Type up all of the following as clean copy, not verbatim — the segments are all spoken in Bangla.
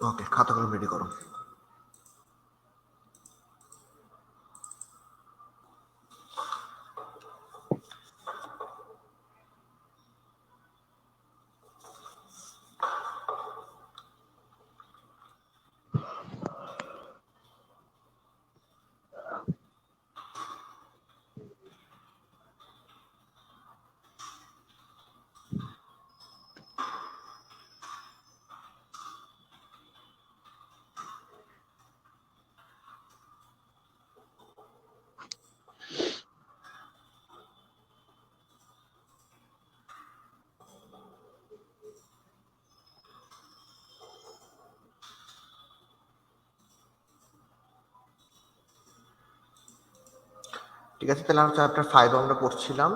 ওকে, খাতাগুলো রেডি করো। ঠিক আছে, তাহলে আমরা চ্যাপ্টার 5 আমরা পড়ছিলাম।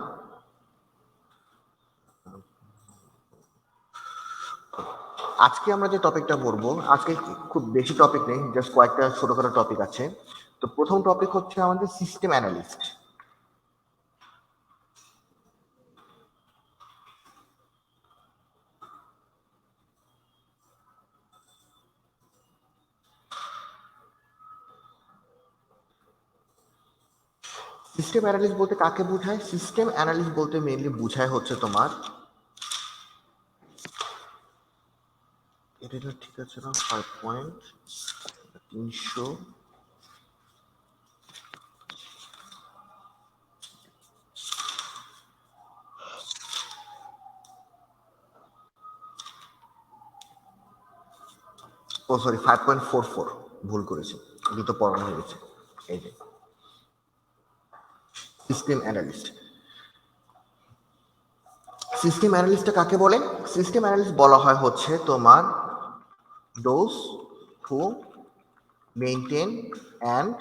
আজকে আমরা যে টপিকটা পড়বো, আজকে খুব বেশি টপিক নেই, জাস্ট কয়েকটা ছোটখাটো টপিক আছে। তো প্রথম টপিক হচ্ছে আমাদের সিস্টেম অ্যানালিস্ট। সিস্টেম অ্যানালিস্ট বলতে কাকে বোঝায়? সিস্টেম অ্যানালিস্ট বলতে মেইনলি বোঝায় হচ্ছে তোমার, এটা ঠিক আছে না, 5.300 ও সরি 5.44 ভুল করেছি, দুটো পড়ানো হয়ে গেছে। এই যে সিস্টেম অ্যানালিস্ট। সিস্টেম অ্যানালিস্টটা কাকে বলে? সিস্টেম অ্যানালিস্ট বলা হয় হচ্ছে তোমার those who maintain and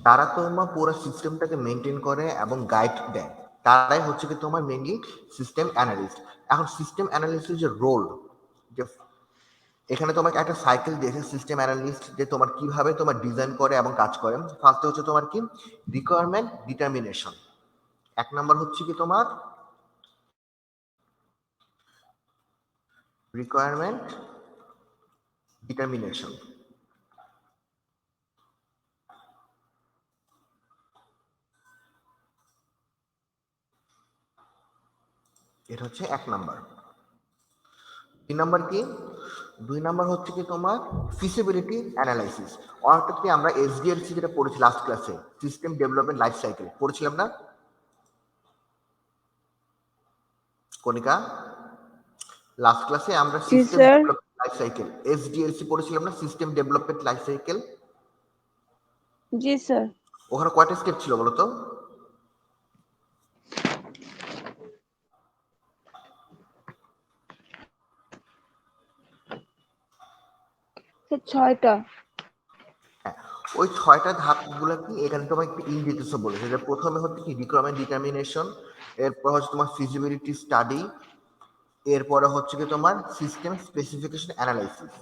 তারা তোমার পুরো সিস্টেমটাকে মেনটেন করে এবং গাইড দেয়, তারাই হচ্ছে কি তোমার মেইনলি সিস্টেম অ্যানালিস্ট। এখন সিস্টেম অ্যানালিস্টের যে রোল, যে এখানে তোমাকে একটা সাইকেল দিয়েছে সিস্টেম অ্যানালিস্ট, যে তোমার কিভাবে তোমার ডিজাইন করে এবং কাজ করে। ফার্স্টে হচ্ছে তোমার কি রিকোয়ারমেন্ট ডিটারমিনেশন, এক নাম্বার হচ্ছে কি তোমার রিকোয়ারমেন্ট ডিটারমিনেশন, এটা হচ্ছে এক নাম্বার। দুই নাম্বার কি? দুই নাম্বার হচ্ছে কি তোমার ফিজিবিলিটি অ্যানালাইসিস, অর্থাৎ কি আমরা এসডিএলসি যেটা পড়েছি লাস্ট ক্লাসে, সিস্টেম ডেভেলপমেন্ট লাইফ সাইকেল পড়েছিলাম না কণিকা? লাস্ট ক্লাসে আমরা জি system sir. Development life cycle SDLC পড়েছিলাম না, সিস্টেম ডেভেলপমেন্ট লাইফ সাইকেল। জি স্যার। ওখানে কয়টা স্টেপ ছিল বলো তো? স্যার 6টা। হ্যাঁ, ওই 6টা ধাপগুলো কি এখানে তোমাকে একটু ইন ডিটেলসে বলেছে। যে প্রথমে হচ্ছে কি রিকোয়ারমেন্ট ডিটারমিনেশন, এরপর হচ্ছে তোমার ফিজিবিলিটি স্টাডি, এরপরে হচ্ছে কি তোমার সিস্টেম স্পেসিফিকেশন অ্যানালাইসিস।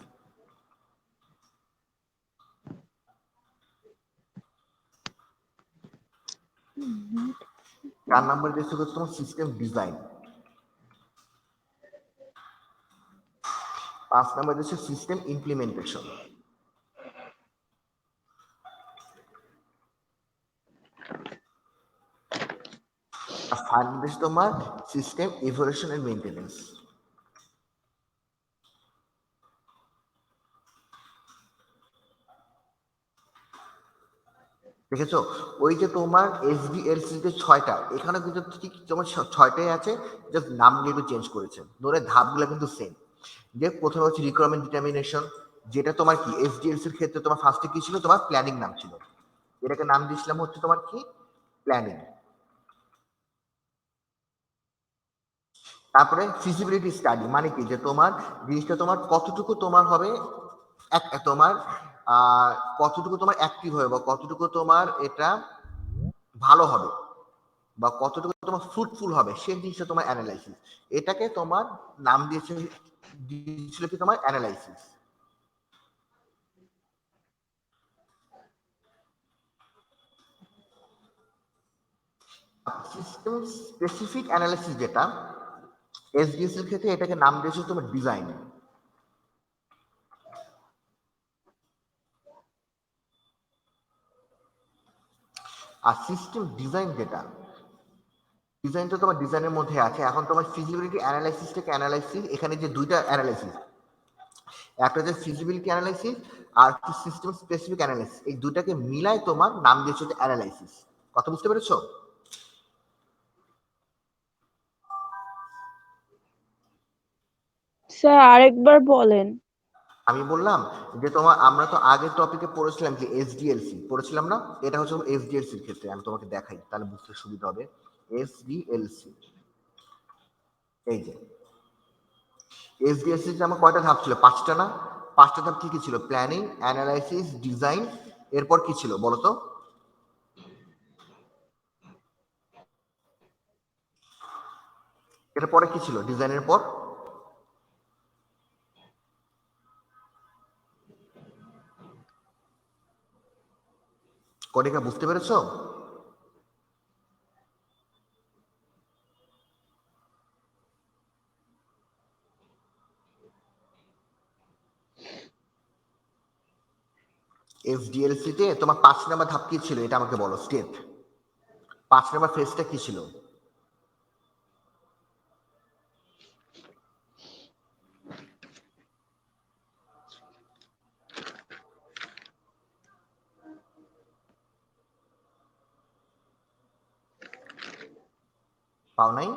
4 নাম্বার যেটা হচ্ছে তোমার সিস্টেম ডিজাইন। 5 নাম্বার হচ্ছে সিস্টেম ইমপ্লিমেন্টেশন। আর 5 নাম্বার তোমার সিস্টেম ইভলিউশন এন্ড মেইনটেনেন্স। দেখেছো ওই যে তোমার এসডিএলসি যে 6টা, এখানে কিন্তু ঠিক তোমার 6টাই আছে, জাস্ট নামগুলো একটু চেঞ্জ করেছে, ধরে ধাপগুলো কিন্তু সেম। যে প্রথমে হচ্ছে রিকোয়ারমেন্ট ডিটারমিনেশন, যেটা তোমার কি এসডিএলসি এর ক্ষেত্রে তোমার ফার্স্টে কি ছিল, তোমার প্ল্যানিং নাম ছিল, এটাকে নাম দিয়েছিলাম হচ্ছে তোমার কি প্ল্যানিং। তারপরে ফিজিবিলিটি স্টাডি, মানে কি যে তোমার জিনিসটা তোমার কতটুকু তোমার হবে, তোমার কতটুকু তোমার অ্যাক্টিভ হবে, বা কতটুকু তোমার এটা ভালো হবে, বা কতটুকু তোমার ফ্রুটফুল হবে, সেই জিনিসটা তোমার অ্যানালাইসিস। এটাকে তোমার নাম দিয়েছিল কি তোমার অ্যানালাইসিস। সিস্টেম স্পেসিফিক অ্যানালাইসিস যেটা এসডিএস এর ক্ষেত্রে এটাকে নাম দিয়েছে তোমার ডিজাইন। আর সিস্টেম ডিজাইন যেটা, ডিজাইন তো তোমার ডিজাইনের মধ্যে আছে। এখন তোমার ফিজিবিলিটি অ্যানালাইসিস থেকে অ্যানালাইসিস, এখানে যে দুইটা অ্যানালাইসিস, একটা হচ্ছে ফিজিবিলিটি অ্যানালাইসিস আর কি সিস্টেম স্পেসিফিক অ্যানালাইসিস, এই দুইটাকে মিলাই তোমার নাম দিয়েছে যে অ্যানালাইসিস। কথা বুঝতে পেরেছো? স্যার আরেকবার বলেন। আমি বললাম যে তোমার, আমরা তো আগের টপিকে পড়েছিলাম কি এসডিএলসি পড়েছিলাম না? এটা হচ্ছে এসডিএলসি এর ক্ষেত্রে, আমি তোমাকে দেখাই তাহলে বুঝতে সুবিধা হবে। এসডিএলসি, এই যে এসডিএলসি আমার কয়টা ধাপ ছিল? পাঁচটা না? পাঁচটা ধাপ কি কি ছিল? প্ল্যানিং, অ্যানালাইসিস, ডিজাইন, এরপর কি ছিল বলো তো? এর পরে কি ছিল ডিজাইনের পর? কনিকা বুঝতে পেরেছো? এসডিএলসি তে তোমার 5 নম্বর ধাপ কি ছিল এটা আমাকে বলো, স্টেপ 5 নম্বর ফেজটা কি ছিল? পাও নাই?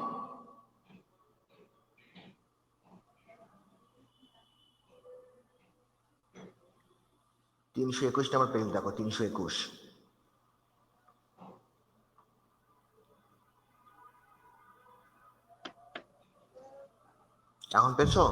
তিনশো 21 নম্বর পেজ দেখো, 321। এখন পেয়েছো?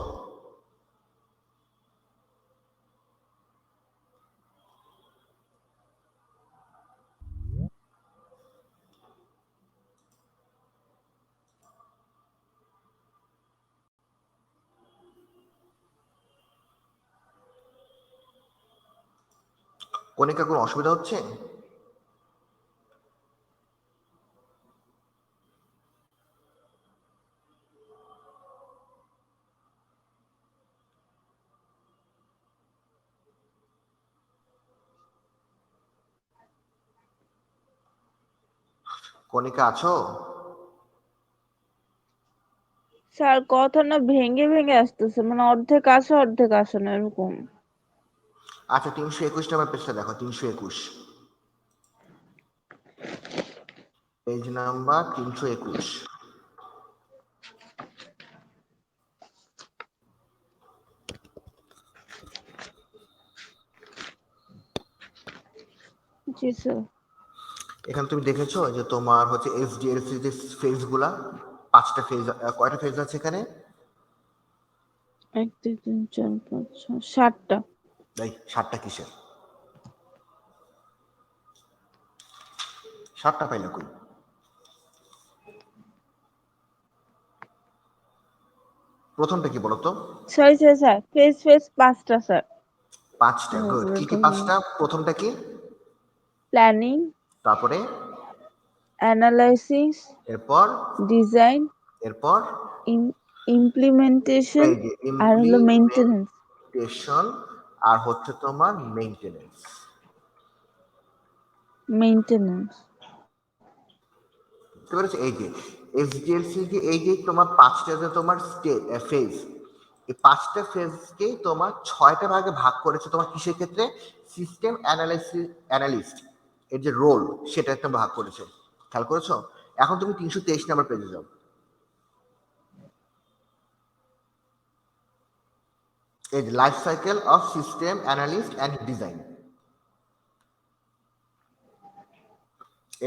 কনিকা কোনো অসুবিধা হচ্ছে? কনিকা আছো? স্যার কথা না ভেঙে ভেঙে আসতেছে, মানে অর্ধেক আসে অর্ধেক আসে না এরকম। আচ্ছা 321 নম্বর পেজটা দেখো, 321, পেজ নাম্বার 321। জি স্যার। এখানে তুমি দেখেছো যে তোমার হচ্ছে এসডিএলসি যে ফেজ গুলা, 5টা ফেজ, কয়টা ফেজ আছে এখানে? 1 2 3 4 5 6 7টা। এই 7টা কিসের? 7টা পাইলে কই? প্রথমটা কি বলতো? Sorry sir, sir face face 5টা স্যার। 5টা, গুড। কি কি 5টা? প্রথমটা কি? প্ল্যানিং, তারপরে? অ্যানালাইসিস, এরপর? ডিজাইন, এরপর? ইমপ্লিমেন্টেশন, এই যে আর হলো মেইনটেনেন্স। ইমপ্লিমেন্টেশন, আর হচ্ছে তোমার মেইনটেনেন্স। মেইনটেনেন্স। বুঝতে পেরেছো? এই যে এসডিএলসি যে এই যে তোমার 5টা যে তোমার ফেজ, এই 5টা ফেজকে তোমার 6টা ভাগে ভাগ করেছে তোমার কিসের ক্ষেত্রে? সিস্টেম অ্যানালিস্ট এর যে রোল সেটা একটা ভাগ করেছে। খেয়াল করেছো? এখন তুমি 323 নম্বর পেজে যাও। এই যে life cycle of system analyst and design,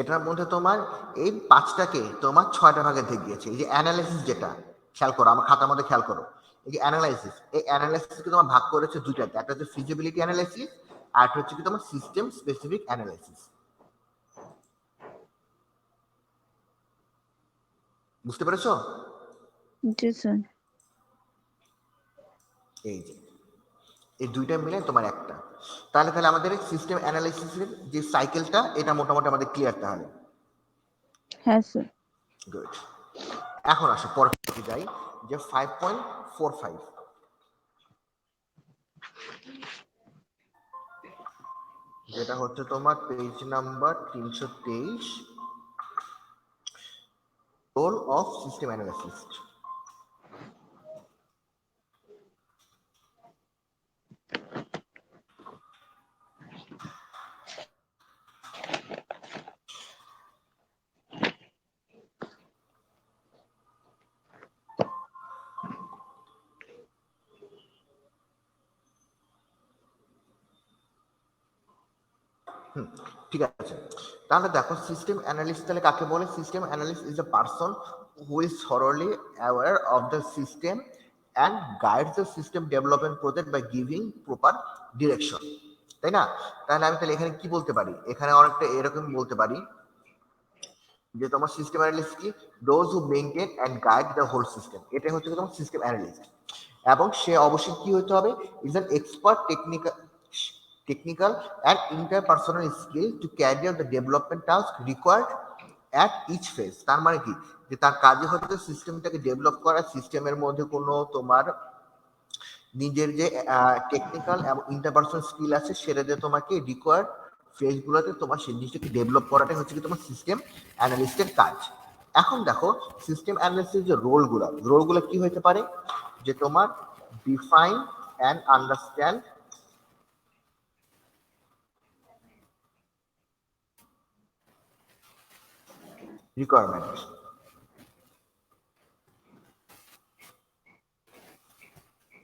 এটার মধ্যে তোমার এই 5টাকে তোমার 6টা ভাগে দেখিয়েছে। এই যে অ্যানালাইসিস যেটা, খেয়াল করো আমার খাতার মধ্যে, খেয়াল করো এই যে অ্যানালাইসিস, এই অ্যানালাইসিসকে তোমার ভাগ করেছে দুইটাতে, একটা হচ্ছে ফিজিবিলিটি অ্যানালাইসিস আর একটা হচ্ছে কি তোমার সিস্টেম স্পেসিফিক অ্যানালাইসিস। বুঝতে পেরেছো? জি স্যার। এই যে এই দুইটা মিলে তোমার একটা, তাহলে আমাদের সিস্টেম অ্যানালাইসিসের যে সাইকেলটা এটা মোটামুটি আমাদের ক্লিয়ার। তাহলে হ্যাঁ স্যার। গুড। এখন আসো পরে যাই যে 5.45, যেটা হচ্ছে তোমার page number 323, role of system analyst. ঠিক আছে, তাহলে দেখো সিস্টেম অ্যানালিস্ট তাহলে কাকে বলে? System analyst is a person who is thoroughly aware of the system and guides the system development project by giving proper direction, তাই না? তাহলে আমি তাহলে এখানে কি বলতে পারি? এখানে অনেকটা এরকম বলতে পারি যে তোমার সিস্টেম অ্যানালিস্ট কি? Those who maintain and guide the whole system, এটাই হচ্ছে তোমার সিস্টেম অ্যানালিস্ট। এবং সে অবশ্যই কি হতে হবে? Is an expert technical and interpersonal skill to carry out the development task required at each phase। তার মানে কি? যে তার কাজে হচ্ছে সিস্টেমটাকে ডেভেলপ করা, সিস্টেমের মধ্যে কোনো তোমার নিজের যে টেকনিক্যাল এবং ইন্টারপার্সোনাল স্কিল আছে সেটা দিয়ে তোমাকে রিকোয়ার্ড ফেজগুলোতে তোমার সেই জিনিসটাকে ডেভেলপ করাটাই হচ্ছে কি তোমার সিস্টেম অ্যানালিস্টের কাজ। এখন দেখো সিস্টেম অ্যানালিস্টের যে রোলগুলো কি হতে পারে? যে তোমার ডিফাইন অ্যান্ড আন্ডারস্ট্যান্ড রিকোয়ারমেন্ট,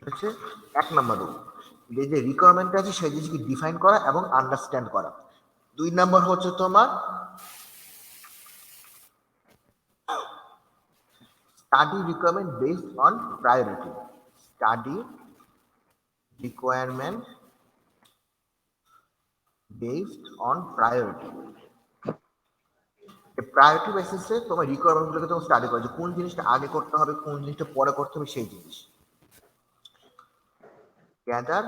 হচ্ছে 1 নম্বর রুল। যে রিকোয়ারমেন্ট আছে সেই জিনিসকে ডিফাইন করা এবং আন্ডারস্ট্যান্ড করা। 2 নম্বর হচ্ছে তোমার study requirement based on priority. Study requirement based on priority. Priority বেসিসে তোমার রিকোয়ারমেন্ট গুলোকে তোমার স্টাডি করা, যে কোন জিনিসটা আগে করতে হবে, কোন জিনিসটা পরে করতে হবে, সেই জিনিস। গ্যাদার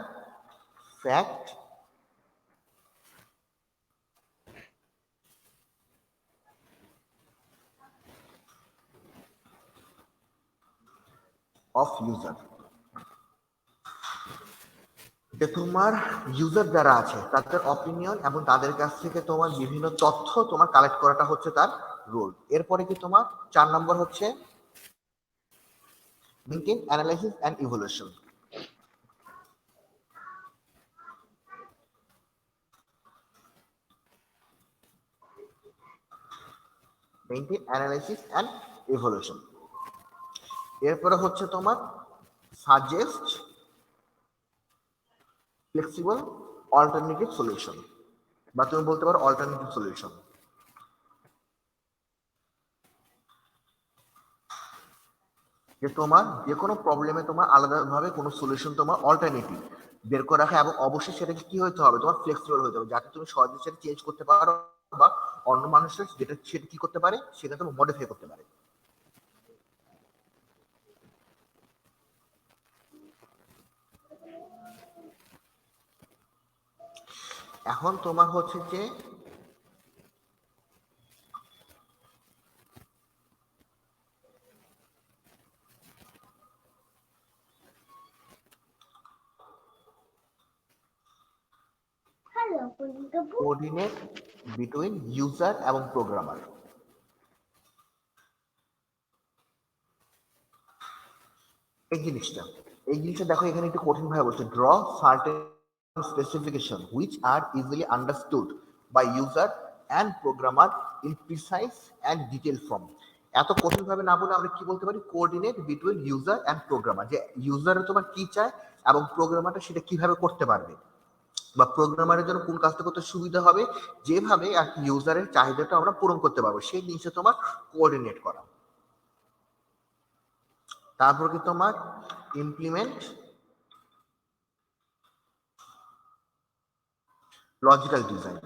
ফ্যাক্ট অফ ইউজার, যে তোমার ইউজার যারা আছে তাদের অপিনিয়ন এবং তাদের কাছ থেকে তোমার বিভিন্ন তথ্য তোমার কালেক্ট করাটা হচ্ছে তার রোল। এরপরে কি তোমার 4 নম্বর হচ্ছে maintain analysis and evolution. Maintain analysis and evolution. এরপরে হচ্ছে তোমার সাজেস্ট ফ্লেক্সিবল অল্টারনেটিভ সলিউশন, বা তুমি বলতে পারো অল্টারনেটিভ সলিউশন। যে তোমার যে কোনো প্রবলেমে তোমার আলাদাভাবে কোনো সলিউশন তোমার অল্টারনেটিভ বের করে রাখা, এবং অবশ্যই সেটাকে কি হতে হবে? তোমার ফ্লেক্সিবল হতে হবে, যাতে তুমি সহজে সেটা চেঞ্জ করতে পারো বা অন্য মানুষের যেটা সেটা কি করতে পারে সেটা তুমি মডিফাই করতে পারে। এখন তোমার হচ্ছে যে কোঅর্ডিনেট বিটুইন ইউজার এবং প্রোগ্রামার। এই জিনিসটা দেখো এখানে একটু কঠিন ভাবে বলছে, draw certain specification which are easily understood by user and programmer in precise and detail form. এত কঠিন ভাবে না বলে আমরা কি বলতে পারি? Coordinate between user and programmer, যে ইউজার তোমার কি চায় এবং প্রোগ্রামারটা সেটা কিভাবে করতে পারবে, বা প্রোগ্রামারের জন্য কোন কাজটা করতে সুবিধা হবে, যেভাবে আর ইউজারের চাহিদাটা আমরা পূরণ করতে পারবো, সেই জিনিসটা তোমার কোঅর্ডিনেট করা। তারপর কি তোমার ইমপ্লিমেন্ট লজিক্যাল ডিজাইন।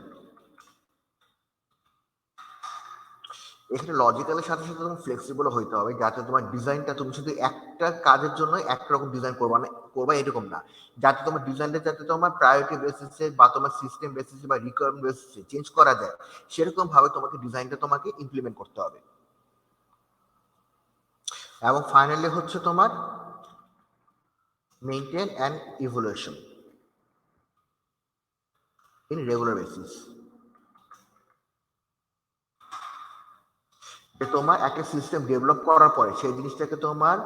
এখানে লজিক্যালের সাথে সাথে তোমার ফ্লেক্সিবল হইতে হবে, যাতে তোমার ডিজাইনটা তুমি শুধু একটা কাজের জন্য একরকম ডিজাইন করবা এরকম না, যাতে তোমার ডিজাইনটা যাতে তোমার প্রায়োরিটি বেসিসে বা তোমার সিস্টেম বেসিসে বা রিকোয়ারমেন্ট বেসিসে চেঞ্জ করা যায়, সেরকম ভাবে তোমাকে ডিজাইনটা তোমাকে ইমপ্লিমেন্ট করতে হবে। এবং ফাইনালি হচ্ছে তোমার maintain and evaluation in regular basis. যে তোমার একটা সিস্টেম ডেভেলপ করার পরে সেই জিনিসটাকে তোমার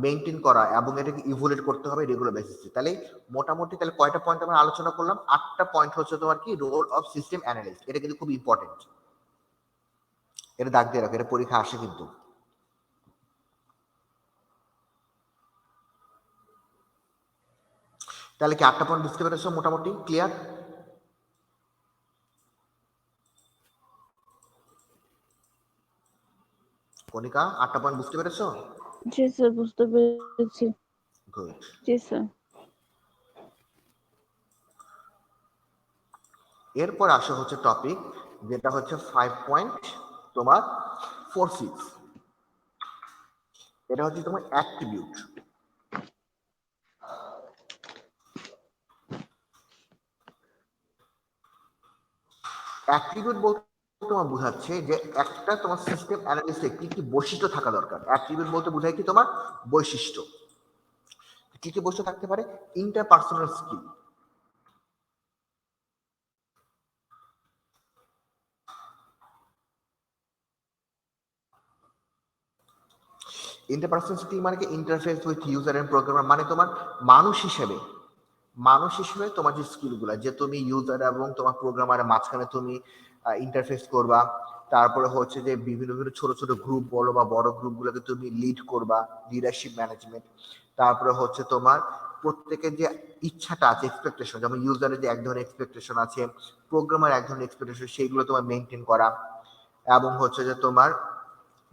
মেনটেন করা এবং এটাকে ইভ্যালুয়েট করতে হবে রেগুলার বেসিসে। তাহলে মোটামুটি তাহলে কয়টা পয়েন্ট আমরা আলোচনা করলাম? 8টা পয়েন্ট হচ্ছে তোমার কি রোল অফ সিস্টেম অ্যানালিস্ট। এটা কিন্তু খুব ইম্পর্টেন্ট, এটা দাগ দিয়ে রাখো, এটা পরীক্ষা আসে কিন্তু। তাহলে কি 8টা পয়েন্ট বুঝতে পেরেছো? মোটামুটি ক্লিয়ার? কণিকা 8টা পয়েন্ট বুঝতে পেরেছো? জি স্যার, বুঝতে পেরেছি। গুড। জি স্যার। এরপর আসা হচ্ছে টপিক যেটা হচ্ছে 5 পয়েন্ট তোমার 4 6। এটা হচ্ছে তোমার অ্যাট্রিবিউট। অ্যাট্রিবিউট বলতে তোমার বোঝাচ্ছে যে একটা তোমার সিস্টেম অ্যানালিস্টে কি কি বৈশিষ্ট্য থাকা দরকার। অ্যাট্রিবিউট বলতে বোঝায় কি তোমার বৈশিষ্ট্য। কি কি বৈশিষ্ট্য থাকতে পারে? ইন্টারপার্সোনাল স্কিল, ইন্টারপার্সোনাল স্কিল মানে কি interface with user and programmer, মানে তোমার মানুষ হিসেবে তোমার যে স্কিলগুলো, যে তুমি ইউজার এবং তোমার প্রোগ্রামারের মাঝখানে তুমি ইন্টারফেস করবা, তারপরে হচ্ছে যে বিভিন্ন বিভিন্ন ছোট ছোট গ্রুপ বলো বা বড় গ্রুপগুলোকে তুমি লিড করবা, লিডারশিপ ম্যানেজমেন্ট। তারপরে হচ্ছে তোমার প্রত্যেকের যে ইচ্ছাটা আছে, এক্সপেকটেশন, যেমন ইউজারের যে এক ধরনের এক্সপেকটেশন আছে, প্রোগ্রামার এক ধরনের এক্সপেকটেশন, সেইগুলো তোমার মেনটেন করা। এবং হচ্ছে যে তোমার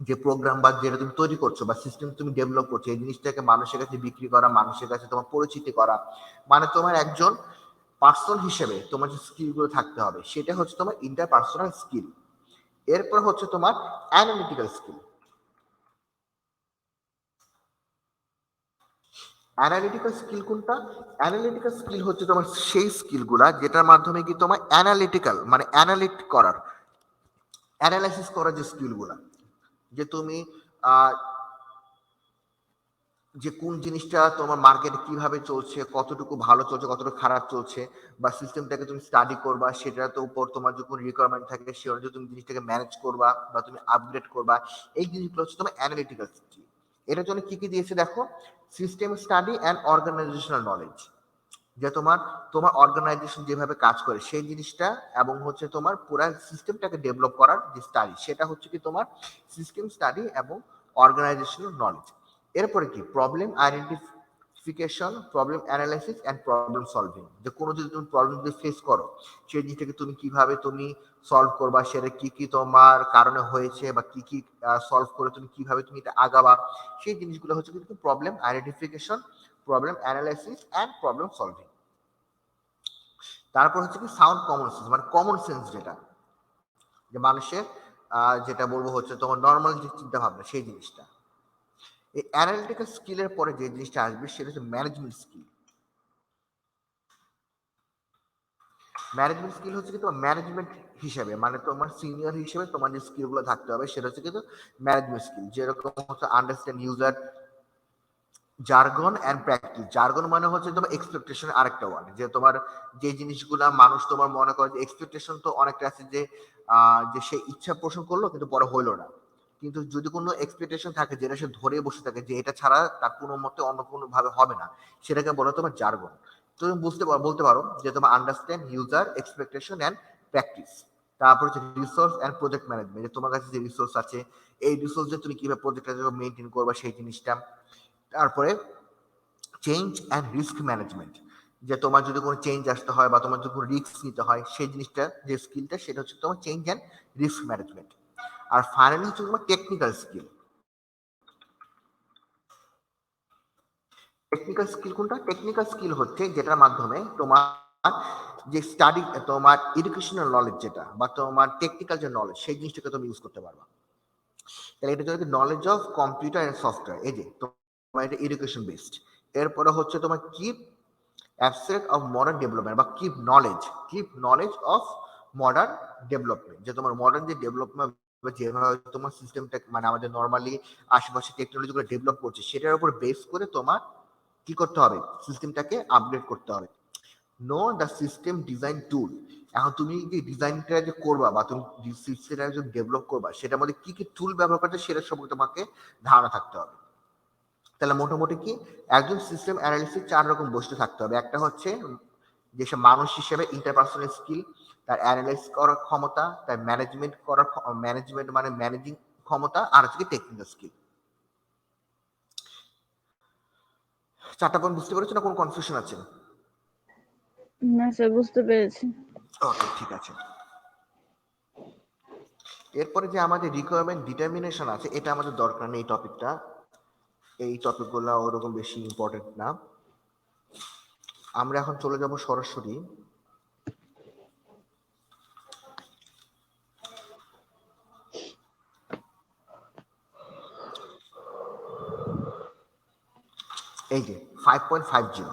যে প্রোগ্রাম বা যেটা তুমি তৈরি করছো বা সিস্টেম তুমি ডেভেলপ করছো, এই জিনিসটাকে মানুষের কাছে বিক্রি করা, মানুষের কাছে তোমার পরিচিতি করা, মানে তোমার একজন পার্সন হিসেবে তোমার যে স্কিলগুলো থাকতে হবে সেটা হচ্ছে তোমার ইন্টারপার্সোনাল স্কিল। এরপর হচ্ছে তোমার অ্যানালিটিক্যাল স্কিল। অ্যানালিটিক্যাল স্কিল কোনটা? অ্যানালিটিক্যাল স্কিল হচ্ছে তোমার সেই স্কিলগুলা যেটার মাধ্যমে কি তোমার অ্যানালিটিক্যাল মানে অ্যানালিট করার, অ্যানালাইসিস করার যে স্কিলগুলা, যে তুমি আহ যে কোন জিনিসটা তোমার মার্কেটে কিভাবে চলছে, কতটুকু ভালো চলছে, কতটুকু খারাপ চলছে, বা সিস্টেমটাকে তুমি স্টাডি করবা, সেটার তো উপর তোমার যে কোনো রিকোয়ারমেন্ট থাকে সে অনুযায়ী তুমি জিনিসটাকে ম্যানেজ করবা বা তুমি আপগ্রেড করবা। এই জিনিসগুলো হচ্ছে তোমার অ্যানালিটিক্যাল স্কিল। এটার জন্য কি কি দিয়েছে দেখো, system study and organizational knowledge, যে তোমার তোমার অর্গানাইজেশন যেভাবে কাজ করে সেই জিনিসটা, এবং হচ্ছে তোমার পুরো সিস্টেমটাকে ডেভেলপ করার যে স্টাডি, সেটা হচ্ছে কি তোমার সিস্টেম স্টাডি এবং অর্গানাইজেশনাল নলেজ। এরপরে কি problem identification, problem analysis and problem solving, যে কোনো যদি তুমি প্রবলেম যদি ফেস করো সেই জিনিসটাকে তুমি কিভাবে তুমি সলভ করবা, সেটা কি কি তোমার কারণে হয়েছে বা কি কি সলভ করে তুমি কিভাবে তুমি এটা আগাবা, সেই জিনিসগুলো হচ্ছে কিন্তু problem identification, problem analysis and problem solving. তারপর হচ্ছে কি সাউন্ড কমন সেন্স, মানে কমন সেন্স যেটা, যে মানুষের যেটা বলবো হচ্ছে তোমার নর্মাল যে চিন্তা ভাবনা সেই জিনিসটা। এই অ্যানালিটিক্যাল স্কিলের পরে যে জিনিসটা আসবে সেটা হচ্ছে ম্যানেজমেন্ট স্কিল। ম্যানেজমেন্ট স্কিল হচ্ছে কি তোমার ম্যানেজমেন্ট হিসেবে, মানে তোমার সিনিয়র হিসেবে তোমার যে স্কিলগুলো থাকতে হবে সেটা হচ্ছে কিন্তু ম্যানেজমেন্ট স্কিল। যেরকম হচ্ছে understand user jargon and practice. Jargon মানে হচ্ছে তোমার এক্সপেকটেশন আরেকটা ওয়ার্ড, যে তোমার যে জিনিসগুলা মানুষ তোমার মনে করে যে এক্সপেকটেশন তো অনেকটা আছে, যে যে সে ইচ্ছা পোষণ করলো কিন্তু পরে হইলো না। কিন্তু যদি কোনো এক্সপেকটেশন থাকে যেটা সে ধরে বসে থাকে যে এটা ছাড়া তার কোনো মতে অন্য কোনো ভাবে হবে না, সেটাকে বলো তোমার জার্গন। তুমি বলতে পারো যে তোমার understand user expectation and practice. তারপর হচ্ছে রিসোর্স অ্যান্ড প্রজেক্ট ম্যানেজমেন্ট, যে তোমার কাছে যে রিসোর্স আছে এই রিসোর্স দিয়ে তুমি কিভাবে প্রজেক্টটা মেনটেন করবা সেই জিনিসটা। তারপরে চেঞ্জ অ্যান্ড রিস্ক ম্যানেজমেন্ট, যে তোমার যদি কোনো চেঞ্জ আসতে হয় বা তোমার যদি কোনো রিস্ক নিতে হয় সেই জিনিসটা যে স্কিলটা সেটা হচ্ছে তোমার চেঞ্জ অ্যান্ড রিস্ক ম্যানেজমেন্ট। আর ফাইনালি হচ্ছে তোমার টেকনিক্যাল স্কিল। টেকনিক্যাল স্কিল কোনটা? টেকনিক্যাল স্কিল হচ্ছে যেটার মাধ্যমে তোমার যে স্টাডি, তোমার এডুকেশনাল নলেজ যেটা বা তোমার টেকনিক্যাল যে নলেজ সেই জিনিসটাকে তুমি ইউজ করতে পারবা। তাহলে এটা হচ্ছে knowledge of computer and software. এই যে তোমার এটা এডুকেশন বেসড, এরপরে হচ্ছে তোমার keep abstract of modern development বা keep knowledge of modern development, যে তোমার মডার্ন যে ডেভেলপমেন্ট বা যেভাবে তোমার সিস্টেমটা মানে আমাদের নর্মালি আশেপাশে টেকনোলজিগুলো ডেভেলপ করছে সেটার উপর বেস করে তোমার কি করতে হবে, সিস্টেমটাকে আপডেট করতে হবে। নো দ্য সিস্টেম ডিজাইন টুল, এখন তুমি যে ডিজাইনটা যে করবা বা তুমি সিস্টেমটা যে ডেভেলপ করবা সেটার মধ্যে কি কি টুল ব্যবহার করতে সেটা সম্পর্কে তোমাকে ধারণা থাকতে হবে। তাহলে মোটামুটি কি একজন সিস্টেম অ্যানালিস্টের 4 রকম বস্তু থাকতে হবে। একটা হচ্ছে যেসব মানুষ হিসেবে ইন্টারপার্সোনাল স্কিল, তার অ্যানালাইজ করার ক্ষমতা, তার ম্যানেজমেন্ট মানে ম্যানেজিং ক্ষমতা, আর হচ্ছে টেকনিক্যাল স্কিল। 4টা পয়েন্ট বুঝতে পেরেছো না কোনো কনফিউশন আছে? না স্যার, বুঝতে পেরেছি। ওকে, ঠিক আছে। এরপরে যে আমাদের রিকোয়ারমেন্ট ডিটারমিনেশন আছে, এটা আমাদের দরকার নেই। এই টপিকগুলো ওরকম বেশি ইম্পর্টেন্ট না। আমরা এখন চলে যাব সরাসরি এই যে 5.50।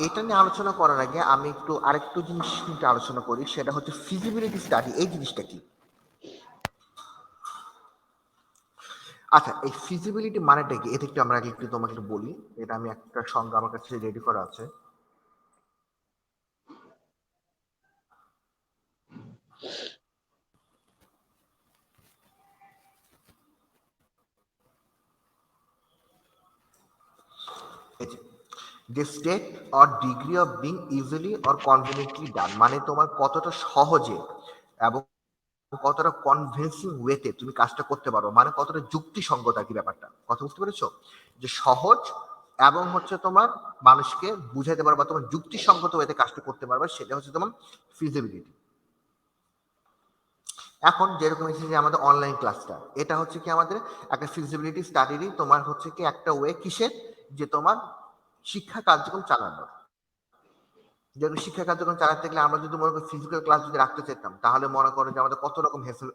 এটা নিয়ে আলোচনা করার আগে আমি একটু আরেকটু জিনিস নিয়ে আলোচনা করি, সেটা হচ্ছে ফিজিবিলিটি স্টাডি। এই জিনিসটা কি? আচ্ছা, এই ফিজিবিলিটি মানেটা কি এটা একটু আমরা আগে একটু তোমাকে একটু বলি। এটা আমি একটা সংজ্ঞা আমার কাছে রেডি করা আছে। যে state or degree of being easily or conveniently done, মানে তোমার কতটা সহজে এবং কতটা কনভিন্সিং ওয়েতে তুমি কাজটা করতে পারো, মানে কতটা যুক্তিসঙ্গত আর কি ব্যাপারটা। কথা বুঝতে পেরেছো? যে সহজ এবং হচ্ছে তোমার মানুষকে বুঝাইতে পারবা, তোমার যুক্তিসঙ্গত ওয়েতে কাজটা করতে পারবা, সেটা হচ্ছে তোমার ফিজিবিলিটি। এখন যেরকম হচ্ছে যে আমাদের অনলাইন ক্লাসটা, এটা হচ্ছে কি আমাদের একটা ফিজিবিলিটি স্টাডিরই তোমার হচ্ছে কি একটা ওয়ে, কিসের, যে তোমার শিক্ষা কার্যক্রম চালানোর। যেহেতু শিক্ষা কার্যক্রম চালাতে গেলে আমরা যদি মনে করি ফিজিক্যাল ক্লাস যদি রাখতে চাইতাম, তাহলে মনে করো যে আমাদের কত রকম হেসেল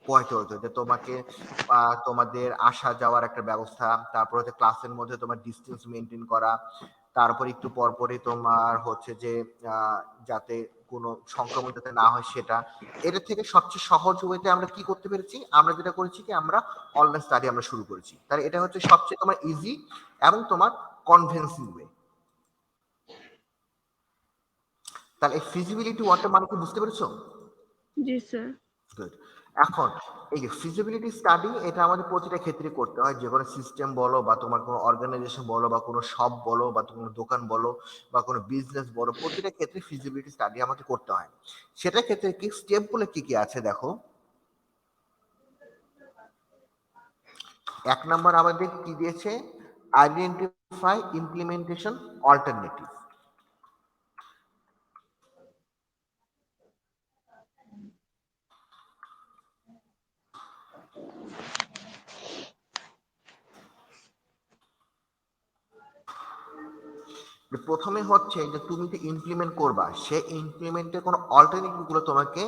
পোহাইতে হতো, যে তোমাকে তোমাদের আসা যাওয়ার একটা ব্যবস্থা, তারপর হচ্ছে ক্লাসের মধ্যে তোমার ডিস্টেন্স মেনটেন করা, তারপর একটু পরপরই তোমার হচ্ছে যে যাতে কোনো সংক্রমণ যাতে না হয় সেটা। এটা থেকে সবচেয়ে সহজ ওয়েতে আমরা কি করতে পেরেছি, আমরা যেটা করেছি কি আমরা অনলাইন স্টাডি আমরা শুরু করেছি। তাহলে এটা হচ্ছে সবচেয়ে তোমার ইজি এবং তোমার কনভিন্সিং ওয়ে। তাহলে এই ফিজিবিলিটি ওয়ার্ডটা মানে কি বুঝতে পেরেছো? জি স্যার। গুড। এখন এই যে ফিজিবিলিটি স্টাডি, এটা আমাদের প্রতিটা ক্ষেত্রে করতে হয়। যে কোনো সিস্টেম বলো বা তোমার কোনো অর্গানাইজেশন বলো বা কোনো শপ বলো বা কোনো দোকান বলো বা কোনো বিজনেস বলো, প্রতিটা ক্ষেত্রে ফিজিবিলিটি স্টাডি আমাকে করতে হয়। সেটার ক্ষেত্রে কি স্টেপগুলো কি কি আছে দেখো। 1 নম্বর আমাদের কি দিয়েছে, আইডেন্টিফাই ইমপ্লিমেন্টেশন অল্টারনেটিভ। প্রথমে হচ্ছে যে তুমি যে ইমপ্লিমেন্ট করবা, সে ইমপ্লিমেন্টের কোনো অল্টারনেটিভ গুলো তোমাকে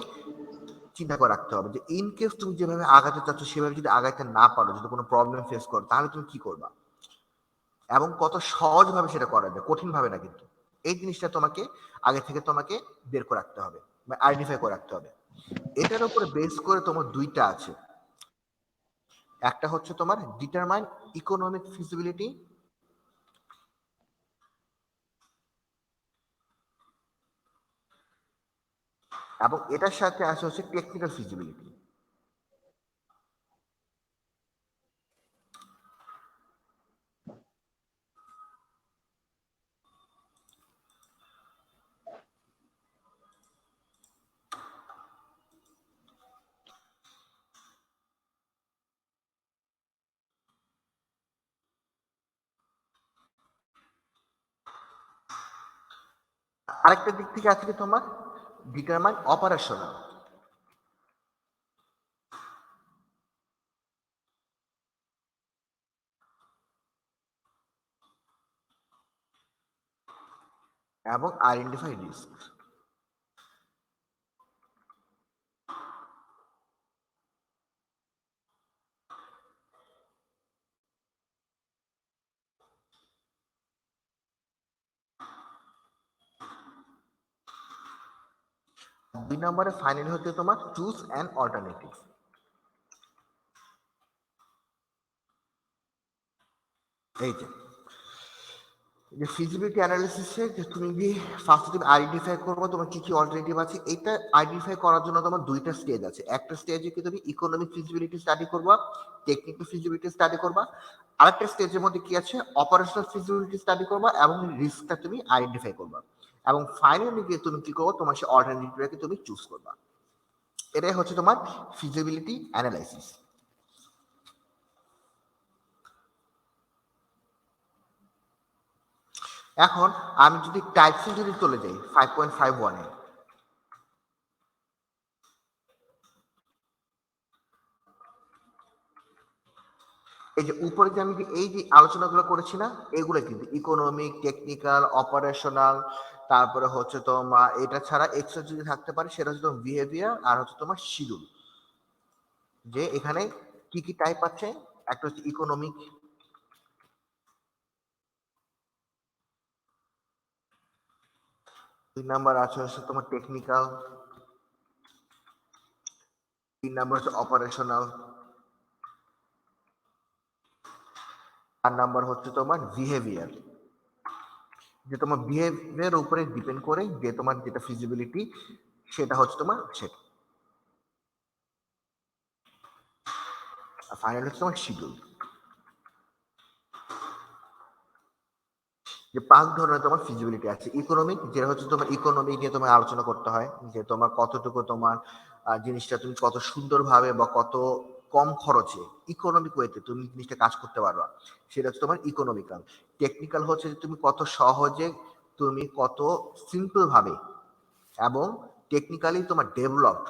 চিন্তা করে রাখতে হবে। যে ইন কেস তুমি যেভাবে আগাতে চাচ্ছ সেভাবে যদি আগাইতে না পারো, যদি কোনো প্রবলেম ফেস করো, তাহলে তুমি কি করবা এবং কত সহজ ভাবে সেটা করা যায়, কঠিন ভাবে না কিন্তু। এই জিনিসটা তোমাকে আগে থেকে তোমাকে বের করে রাখতে হবে বা আইডেন্টিফাই করে রাখতে হবে। এটার উপরে বেস করে তোমার দুইটা আছে। একটা হচ্ছে তোমার ডিটারমাইন ইকোনমিক ফিজিবিলিটি, এবং এটার সাথে আছে হচ্ছে টেকনিক্যাল ফিজিবিলিটি। আরেকটা দিক থেকে আছে কি তোমার ডিটারমাইন অপারেশনাল। এবং আইডেন্টিফাই রিস্ক। দুই নম্বরে ফাইনাল হচ্ছে তোমার চুজ অ্যান অল্টারনেটিভ। এই যে ফিজিবিলিটি অ্যানালিসিসে যে তুমি যে ফার্স্ট তুমি আইডেন্টিফাই করবো তোমার কি কি অল্টারনেটিভ আছে, এটা আইডেন্টিফাই করার জন্য তোমার দুইটা স্টেজ আছে। একটা স্টেজে কি তুমি ইকোনমিক ফিজিবিলিটি স্টাডি করবা, টেকনিক্যাল ফিজিবিলিটি স্টাডি করবা। আরেকটা স্টেজের মধ্যে কি আছে অপারেশনাল ফিজিবিলিটি স্টাডি করবা এবং রিস্কটা তুমি আইডেন্টিফাই করবা। এবং ফাইনালি গিয়ে তুমি কি করবো তোমার সেই অল্টারনেটিভটাকে তুমি চুজ করবা। এটাই হচ্ছে তোমার ফিজিবিলিটি অ্যানালাইসিস। এখন আমি যদি টাইপসে যদি চলে যাই 5.51-এ, এই যে উপরে যে আমি এই যে আলোচনাগুলো করেছি না, এগুলো কিন্তু ইকোনমিক, টেকনিক্যাল, অপারেশনাল, তারপরে হচ্ছে তোমার এটা ছাড়া এক্সট্রা যদি থাকতে পারে সেটা হচ্ছে তোমার বিহেভিয়ার আর হচ্ছে তোমার শিডিউল। যে এখানে কি কি টাইপ আছে, একটা হচ্ছে ইকোনমিক, দুই নাম্বার আছে হচ্ছে তোমার টেকনিক্যাল, তিন নাম্বার হচ্ছে অপারেশনাল, চার নাম্বার হচ্ছে তোমার বিহেভিয়ার। যে তোমার বিহেভিয়ার উপরে ডিপেন্ড করে যে তোমার যেটা ফিজিবিলিটি সেটা হচ্ছে তোমার সেটা। ফাইনাল হচ্ছে তোমার শিডিউল। যে পাঁচ ধরনের তোমার ফিজিবিলিটি আছে। ইকোনমিক, যেটা হচ্ছে তোমার ইকোনমিক নিয়ে তোমার আলোচনা করতে হয় যে তোমার কতটুকু তোমার জিনিসটা তুমি কত সুন্দরভাবে বা কত কম খরচে ইকোনমিক ওয়েতে তুমি জিনিসটা কাজ করতে পারবা, সেটা হচ্ছে তোমার ইকোনমিক্যাল। টেকনিক্যাল হচ্ছে যে তুমি কত সহজে, তুমি কত সিম্পল ভাবে এবং টেকনিক্যালি তোমার ডেভেলপড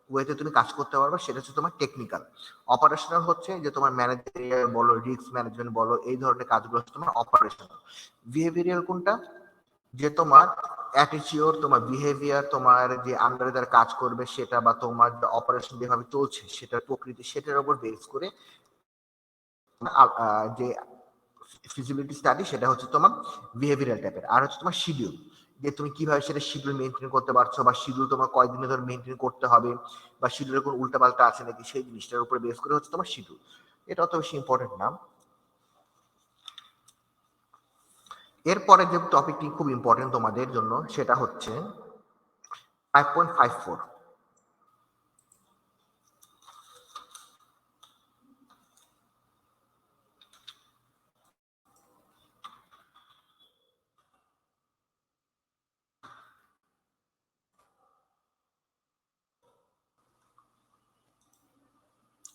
ওয়েতে তুমি কাজ করতে পারবে, সেটা হচ্ছে তোমার টেকনিক্যাল। অপারেশনাল হচ্ছে যে তোমার ম্যানেজারিয়াল বলো, রিস্ক ম্যানেজমেন্ট বলো, এই ধরনের কাজগুলো হচ্ছে তোমার অপারেশনাল। বিহেভিয়ারাল কোনটা, যে তোমার অ্যাটিটিউড, তোমার বিহেভিয়ার, তোমার যে আন্ডারে যারা কাজ করবে সেটা বা তোমার অপারেশন যেভাবে চলছে সেটার প্রকৃতি, সেটার উপর বেস করে যে ফিজিবিলিটি স্টাডি সেটা হচ্ছে তোমার বিহেভিয়ারাল টাইপের। আর হচ্ছে তোমার শিডিউল, যে তুমি কিভাবে সেটা শিডিউল মেনটেন করতে পারছো বা শিডিউল তোমার কয়দিনে ধরে মেনটেন করতে হবে বা শিডিউলের কোনো উল্টাপাল্টা আছে নাকি সেই জিনিসটার উপরে বেস করে হচ্ছে তোমার শিডিউল। এটা অত বেশি ইম্পর্টেন্ট না। এরপরে যে টপিকটি খুব ইম্পর্টেন্ট তোমাদের জন্য সেটা হচ্ছে 5.54।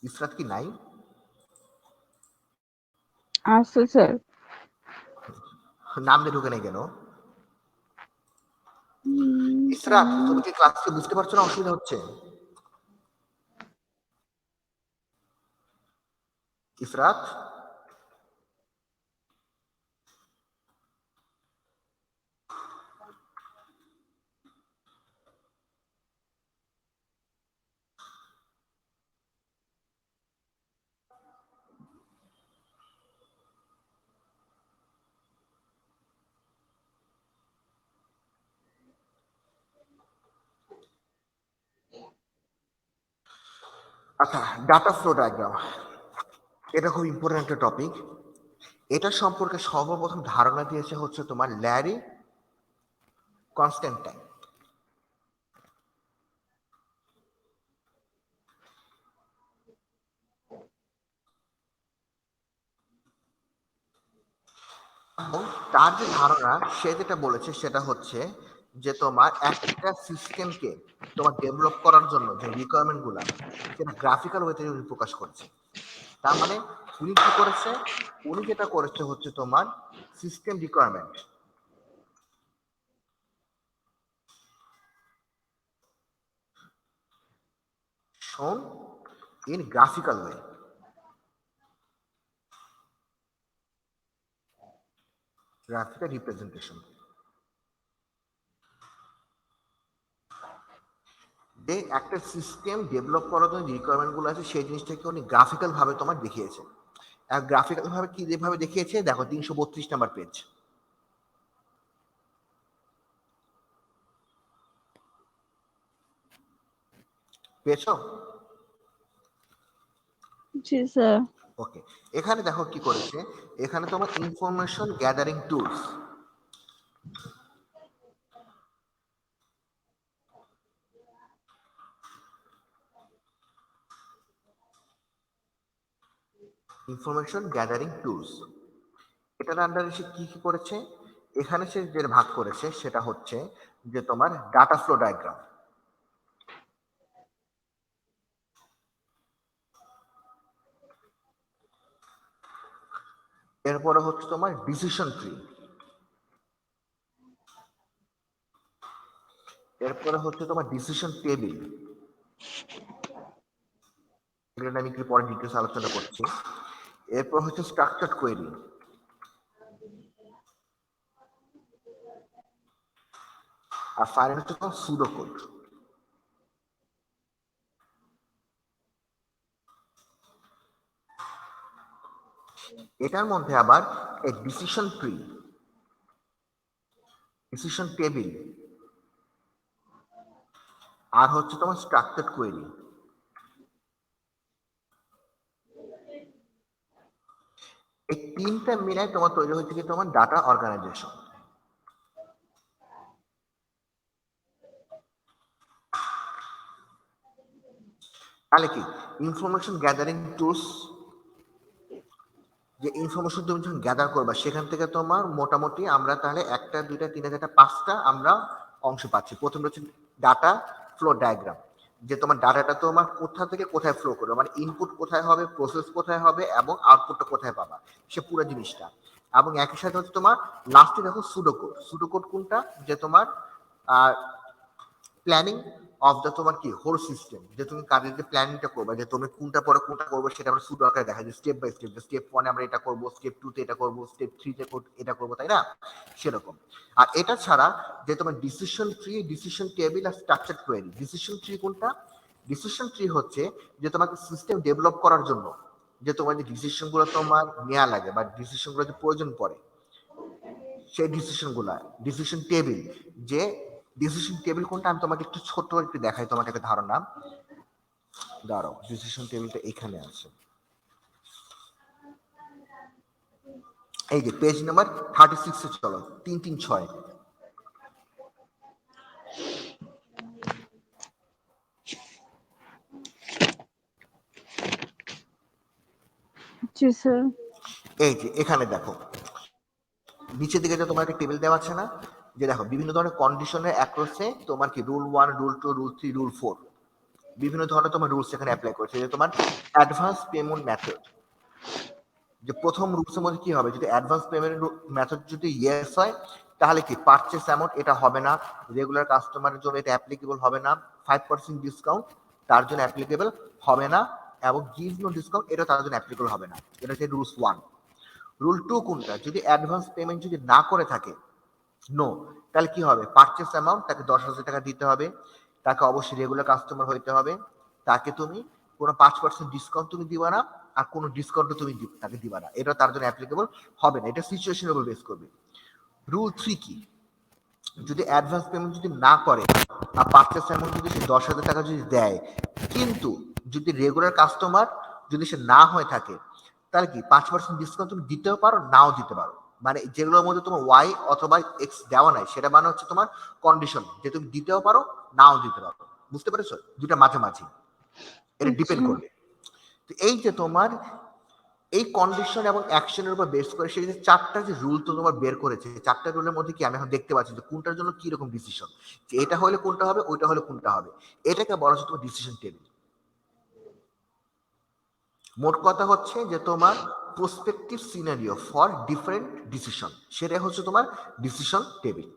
ইসরাত কি নাই? আছে স্যার। নাম দিয়ে ঢুকে নাই কেন? ইসরাত জানি না। তুমি কি ক্লাসকে বুঝতে পারছো না, অসুবিধা হচ্ছে? ইসরাত, আচ্ছা ডাটা ফ্লো ডায়াগ্রাম, এটা খুব ইম্পর্টেন্ট একটা টপিক। এটা সম্পর্কে সর্বপ্রথম ধারণা দিয়েছে হচ্ছে তোমার ল্যারি কনস্ট্যান্টাইন। এবং তার যে ধারণা সে যেটা বলেছে সেটা হচ্ছে যে তোমার একটা সিস্টেমকে তোমার ডেভেলপ করার জন্য যে রিকোয়ারমেন্ট গুলা সেটা গ্রাফিক্যাল ওয়েতে উনি প্রকাশ করেছে। তার মানে উনি কি করেছে, উনি যেটা করেছে হচ্ছে তোমার system requirement, shown in graphical way. Graphical representation. যে একটা সিস্টেম ডেভেলপ করার জন্য যে রিকোয়ারমেন্টগুলো আছে সেই জিনিসটাকে উনি গ্রাফিক্যাল ভাবে তোমার দেখিয়েছে। আর গ্রাফিক্যাল ভাবে কি যেভাবে দেখিয়েছে দেখো 332 নাম্বার পেজ। পেয়েছো? জি স্যার। ওকে, এখানে দেখো কি করেছে, এখানে তোমার information gathering tools, information gathering tools এটার আন্ডারে সে কি কি করেছে, এখানে সে যে ভাগ করেছে সেটা হচ্ছে যে তোমার ডাটা ফ্লো ডায়াগ্রাম, এরপরে হচ্ছে তোমার ডিসিশন ট্রি, এরপরে হচ্ছে তোমার ডিসিশন টেবিল, এগুলো আমি একটু পরে ডিটেলস আলোচনা করছি। এরপর হচ্ছে স্ট্রাকচারড কোয়েরি, আর ফাইনাল হচ্ছে তোমার সুডো কোড। এটার মধ্যে আবার এই ডিসিশন ট্রি, ডিসিশন টেবিল, আর হচ্ছে তোমার স্ট্রাকচারড কোয়েরি, এই তিনটা মিলাই তোমার তৈরি হচ্ছে কি তোমার ডাটা অর্গানাইজেশন। তাহলে কি ইনফরমেশন গ্যাদারিং টুলস, যে ইনফরমেশন তুমি যখন গ্যাদার করবা সেখান থেকে তোমার মোটামুটি আমরা তাহলে 1টা 2টা 3টা 4টা 5টা আমরা অংশ পাচ্ছি। প্রথম হচ্ছে ডাটা ফ্লো ডায়াগ্রাম, যে তোমার ডাটাটা তোমার কোথা থেকে কোথায় ফ্লো করবে, মানে ইনপুট কোথায় হবে, প্রসেস কোথায় হবে এবং আউটপুটটা কোথায় পাবা, সে পুরো জিনিসটা। এবং একই সাথে হচ্ছে তোমার লাস্টে দেখো সুডোকোড, সুডোকোড কোনটা, যে তোমার প্ল্যানিং অফ দ্য তোমার কি হোল সিস্টেম, যে তুমি কাজের যে প্ল্যানিংটা করবে, যে তুমি কোনটা পরে কোনটা করবে সেটা আমরা সুডো আকারে দেখা যায় স্টেপ বাই স্টেপ, যে স্টেপ 1 আমরা এটা করব, স্টেপ 2 তে এটা করব, স্টেপ 3 তে এটা করব, তাই না? সেরকম। আর এটা ছাড়া যে তোমার ডিসিশন ট্রি, ডিসিশন টেবিল আর স্ট্রাকচারড কোয়েরি। ডিসিশন ট্রি কোনটা? ডিসিশন ট্রি হচ্ছে যে তোমাকে সিস্টেম ডেভেলপ করার জন্য যে তোমার যে ডিসিশন গুলো তোমার নেওয়া লাগে বা ডিসিশন গুলো যে প্রয়োজন পড়ে সেই ডিসিশন গুলা। ডিসিশন টেবিল, যে ডিসিশন টেবিল কোনটা আমি তোমাকে একটু ছোট একটু দেখাই, তোমাকে একটা ধারণা দাঁড়াও। ডিসিশন টেবিলটা এখানে আছে, এই যে পেজ নাম্বার 36 এ চলো, 336। জি স্যার। এই যে এখানে দেখো নিচের দিকে যে তোমার একটা টেবিল দেওয়া আছে না, যে দেখো বিভিন্ন ধরনের কন্ডিশনের অ্যাক্রসে তোমার কি রুল 1, রুল 2, রুল 3, রুল 4 বিভিন্ন ধরনের তোমার রুলস এখানে অ্যাপ্লাই করেছে। যে তোমার অ্যাডভান্স পেমেন্ট মেথড, যে প্রথম রুলসের মধ্যে কি হবে, যদি অ্যাডভান্স পেমেন্ট মেথড যদি ইয়েস হয় তাহলে কি পারচেস অ্যামাউন্ট এটা হবে না, রেগুলার কাস্টমারের জন্য এটা অ্যাপ্লিকেবল হবে না, 5% ডিসকাউন্ট তার জন্য অ্যাপ্লিকেবল হবে না, এবং গিভ নো ডিসকাউন্ট এটা তার জন্য অ্যাপ্লিকেবল হবে না। এটা হচ্ছে রুলস 1। রুল 2 কোনটা, যদি অ্যাডভান্স পেমেন্ট যদি না করে থাকে নো, তাহলে কি হবে, পারচেস অ্যামাউন্ট তাকে 10,000 টাকা দিতে হবে, তাকে অবশ্যই রেগুলার কাস্টমার হইতে হবে, তাকে তুমি কোনো 5% ডিসকাউন্ট তুমি দিবা না, আর কোনো ডিসকাউন্টও তুমি তাকে দিবা না, এটা তার জন্য অ্যাপ্লিকেবল হবে না, এটা সিচুয়েশনের উপর বেস করবে। রুল 3 কি, যদি অ্যাডভান্স পেমেন্ট যদি না করে আর পারচেস অ্যামাউন্ট যদি সে 10,000 টাকা যদি দেয়, কিন্তু যদি রেগুলার কাস্টমার যদি সে না হয়ে থাকে তাহলে কি 5% ডিসকাউন্ট তুমি দিতেও পারো নাও দিতে পারো, মানে যেগুলোর মধ্যে তোমার ওয়াই অথবা এক্স দেওয়া নাই সেটা মানে হচ্ছে তোমার কন্ডিশন, যে তুমি দিতেও পারো নাও দিতে পারো। বুঝতে পেরেছো? দুটা মাঝামাঝি, এটা ডিপেন্ড করবে। তো এই যে তোমার এই কন্ডিশন এবং অ্যাকশনের উপর বেস করে সেই যে 4টা যে রুল তো তোমার বের করেছে, 4টা রুলের মধ্যে কি আমি এখন দেখতে পাচ্ছি যে কোনটার জন্য কি রকম ডিসিশন, যে এটা হলে কোনটা হবে, ওইটা হলে কোনটা হবে, এটাকে বলা হচ্ছে তোমার ডিসিশন টেবিল। মোট কথা হচ্ছে যে তোমার prospective scenario for different decision, সেটা হচ্ছে তোমার ডিসিশন টেবিল।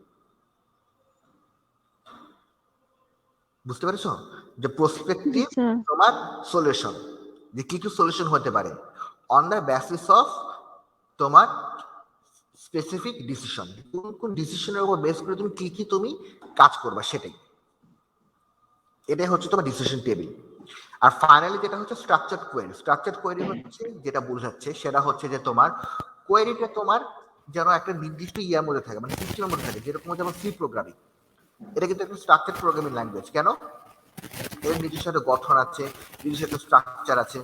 বুঝতে পেরেছো? যে প্রসপেক্টিভ স্যার তোমার সলিউশন, যে কি কি সলিউশন হতে পারে অন দ্য বেসিস অফ তোমার স্পেসিফিক ডিসিশন, কোন কোন ডিসিশনের উপর বেস করে তুমি কি কি তুমি কাজ করবা সেটাই, এটাই হচ্ছে তোমার ডিসিশন টেবিল। আর ফাইনালি যেটা হচ্ছে স্ট্রাকচার্ড কোয়েরি। স্ট্রাকচার্ড কোয়েরি হচ্ছে যেটা বোঝাচ্ছে সেটা হচ্ছে যে তোমার কোয়েরিটা তোমার যেন একটা নির্দিষ্ট ইয়ার মধ্যে থাকে, মানে সিস্টেমের মধ্যে থাকে, যেরকম যেমন সি প্রোগ্রামিং, এটা কিন্তু একটা স্ট্রাকচার্ড প্রোগ্রামিং ল্যাঙ্গুয়েজ। কেন? এর নিজস্ব একটা গঠন আছে, নিজস্ব একটা স্ট্রাকচার আছে,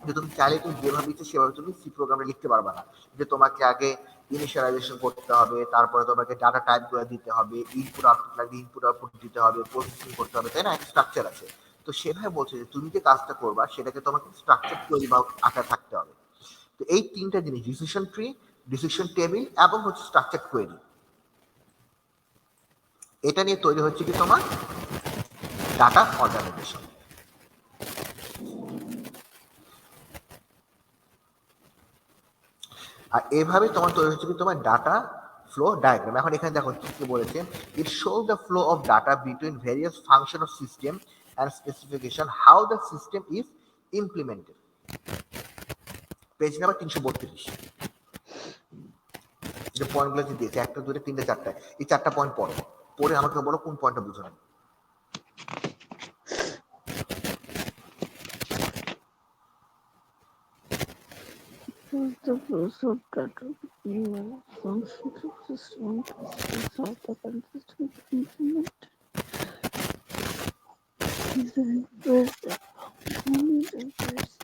যে তুমি চাইলে তুমি যেভাবে ইচ্ছে সেভাবে তুমি সি প্রোগ্রামে লিখতে পারবে না, যে তোমাকে আগে ইনিশিয়ালাইজেশন করতে হবে, তারপরে তোমাকে ডাটা টাইপ গুলো দিতে হবে, ইনপুট আউটপুট লাগবে ইনপুট আউটপুট দিতে হবে, প্রসেসিং করতে হবে, তাই না? একটা স্ট্রাকচার আছে। তো সেভাবে বলছে যে তুমি যে কাজটা করবা সেটাকে তোমাকে স্ট্রাকচার তৈরি বা আকার থাকতে হবে। তো এই তিনটা জিনিস, ডিসিশন ট্রি, ডিসিশন টেবিল এবং হচ্ছে স্ট্রাকচার কোয়েরি, এটা নিয়ে তৈরি হচ্ছে কি তোমার ডাটা অর্গানাইজেশন। আর এভাবে তোমার তৈরি হচ্ছে কি তোমার ডাটা ফ্লো ডায়াগ্রাম। এখন এখানে দেখো কি বলেছে, it show the flow of data between various function of system and specification how the system is implemented. Page number 332, যে পয়েন্টগুলো যে দিয়েছে, একটা দুটো তিনটে চারটা, এই চারটা পয়েন্ট পড়ো, পড়ে আমাকে বলো কোন পয়েন্টটা বুঝো না। the process of data between functions of system is how the consistent implement design first functional interface.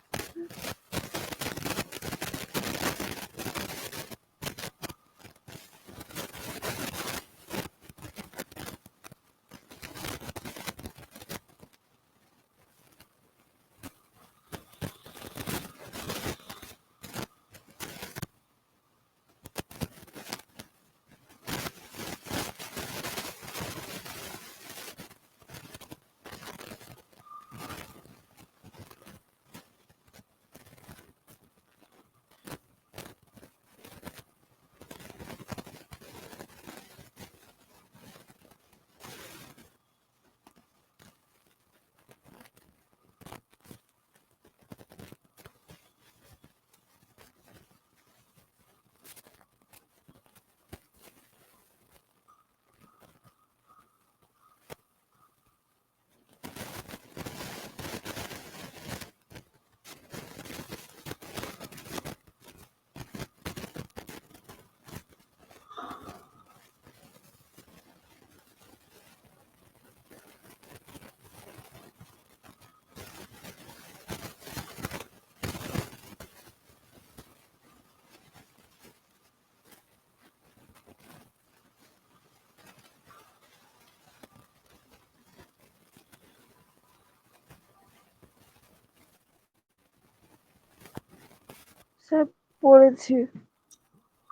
Sir পড়েছি।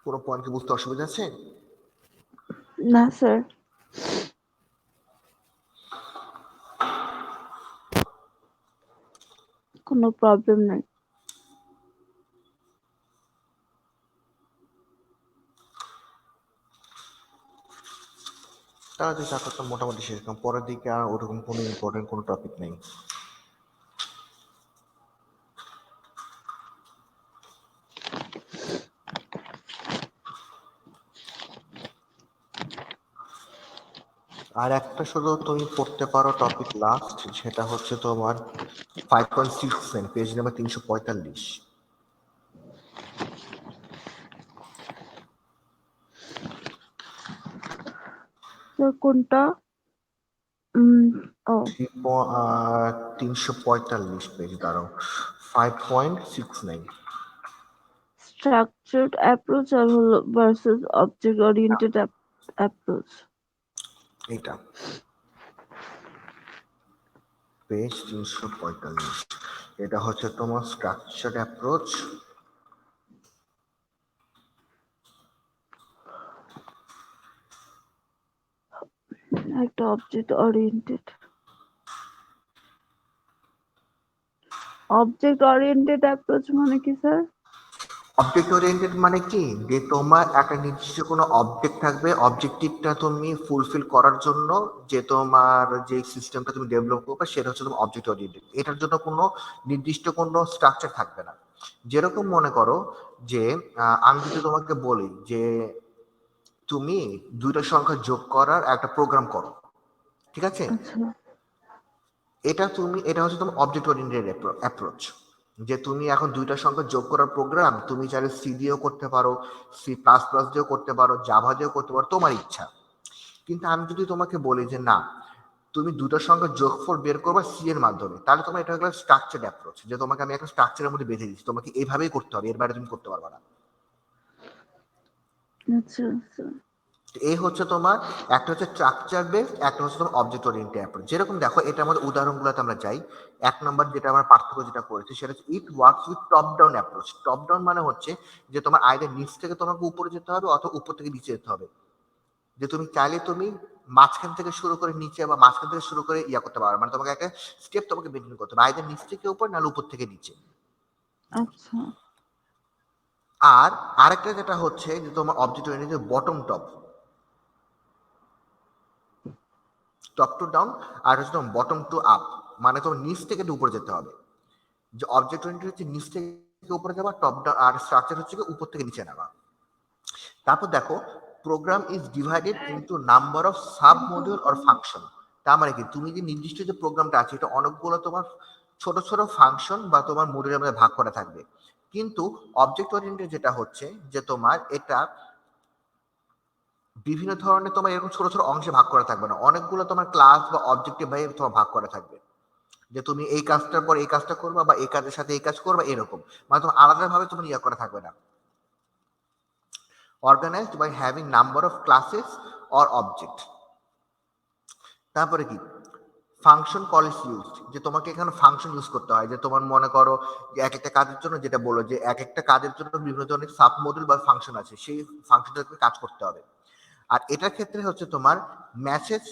কোনো পয়েন্ট কি বুঝতে অসুবিধা আছে? না স্যার। কোনো প্রবলেম নাই। তারা যে চাকরিটা মোটামুটি সেরকম, পরের দিকে আর ওরকম কোনো ইম্পর্টেন্ট কোনো টপিক নেই। আর একটা শুধু তুমি পড়তে পারো টপিক লাস্ট, সেটা হচ্ছে তোমার 5.6 পেজ নাম্বার 345। স্যার কোনটা? ও 345 পেজ, দাঁড়াও, 5.69। স্ট্রাকচার্ড অ্যাপ্রোচ আর হলো ভার্সেস অবজেক্ট ওরিয়েন্টেড অ্যাপ্রোচ। এইটা পেজ 345, এটা হচ্ছে তোমার স্ট্রাকচার্ড অ্যাপ্রোচ। একটা object oriented. Object oriented approach মানে কি স্যার? অবজেক্ট ওরিয়েন্টেড মানে কি, যে তোমার একটা নির্দিষ্ট কোনো অবজেক্ট থাকবে, অবজেক্টিভটা তুমি ফুলফিল করার জন্য যে তোমার যে সিস্টেমটা তুমি ডেভেলপ করবে সেটা হচ্ছে তোমার অবজেক্ট ওরিয়েন্টেড। এটার জন্য কোনো নির্দিষ্ট কোনো স্ট্রাকচার থাকবে না। যেরকম মনে করো যে আমি যদি তোমাকে বলি যে তুমি দুইটা সংখ্যা যোগ করার একটা প্রোগ্রাম করো, ঠিক আছে? আচ্ছা এটা হচ্ছে তোমার অবজেক্ট ওরিয়েন্টেড অ্যাপ্রোচ। যে তুমি এখন দুইটা সংখ্যা যোগ করার প্রোগ্রাম তুমি চাইলে সি দিয়েও করতে পারো, সি প্লাস প্লাস দিয়েও করতে পারো, জাভা দিয়েও করতে পারো, তোমার ইচ্ছা। কিন্তু আমি যদি তোমাকে বলি যে না, তুমি দুটো সংখ্যা যোগফল বের করবে সি এর মাধ্যমে, তাহলে তোমার এটা হলো স্ট্রাকচার অ্যাপ্রোচ, যে তোমাকে আমি একটা স্ট্রাকচারের মধ্যে বেঁধে দিচ্ছি, তোমাকে এইভাবেই করতে হবে, এর বাইরে তুমি করতে পারবে না। আচ্ছা আচ্ছা এই হচ্ছে তোমার, একটা হচ্ছে স্ট্রাকচার বেস, একটা হচ্ছে তোমার অবজেক্ট ওরিয়েন্টেড অ্যাপ্রোচ। যেরকম দেখো, এটা আমাদের উদাহরণগুলোতে আমরা যাই। এক নম্বর যেটা আমার পার্থক্য যেটা করেছি সেটা হচ্ছে it works with top down approach. Top down মানে হচ্ছে যে তোমার আইদের নিচ থেকে তোমাকে উপরে যেতে হবে অথবা উপর থেকে নিচে যেতে হবে। যে তুমি চাইলে তুমি মাঝখান থেকে শুরু করে নিচে বা মাঝখান থেকে শুরু করে ইয়া করতে পারো, মানে তোমাকে একটা স্টেপ তোমাকে মেনটেন করতে হবে, আইদের নিচ থেকে উপর নাহলে উপর থেকে নিচে। আচ্ছা আর আরেকটা যেটা হচ্ছে যে তোমার object oriented bottom top, top to down, আর হচ্ছে তোমার বটম টু আপ, মানে তোমার নিচ থেকে উপরে যেতে হবে। যে অবজেক্ট ওরিয়েন্টেড হচ্ছে নিচ থেকে উপরে যাওয়া, টপ ডাউন, আর স্ট্রাকচার হচ্ছে কি উপর থেকে নিচে নেওয়া। তারপর দেখো, programme is divided into number of sub module or function. তার মানে কি, তুমি যে নির্দিষ্ট যে প্রোগ্রামটা আছে এটা অনেকগুলো তোমার ছোট ছোট ফাংশন বা তোমার মডিউলের মধ্যে ভাগ করা থাকবে। কিন্তু অবজেক্ট ওরিয়েন্টেড যেটা হচ্ছে যে তোমার এটা বিভিন্ন ধরনের তোমার এরকম ছোট ছোট অংশে ভাগ করা থাকবে না, অনেকগুলো তোমার ক্লাস বা অবজেক্টিভ ভাবে তোমার ভাগ করা থাকবে। যে তুমি এই কাজটার পর এই কাজটা করবা বা এই কাজের সাথে এই কাজ করবা, এরকম মানে তোমার আলাদাভাবে তোমার ইয়ে করা থাকবে না। Organized by having number of classes or object. তারপরে কি, ফাংশন কল ইজ ইউজড, যে তোমাকে এখানে ফাংশন ইউজ করতে হয়। যে তোমার মনে করো যে এক একটা কাজের জন্য, যেটা বলো যে এক একটা কাজের জন্য বিভিন্ন ধরনের সাব মডিউল বা ফাংশন আছে, সেই ফাংশনটাকে কাজ করতে হবে। আর এটার ক্ষেত্রে হচ্ছে তোমার message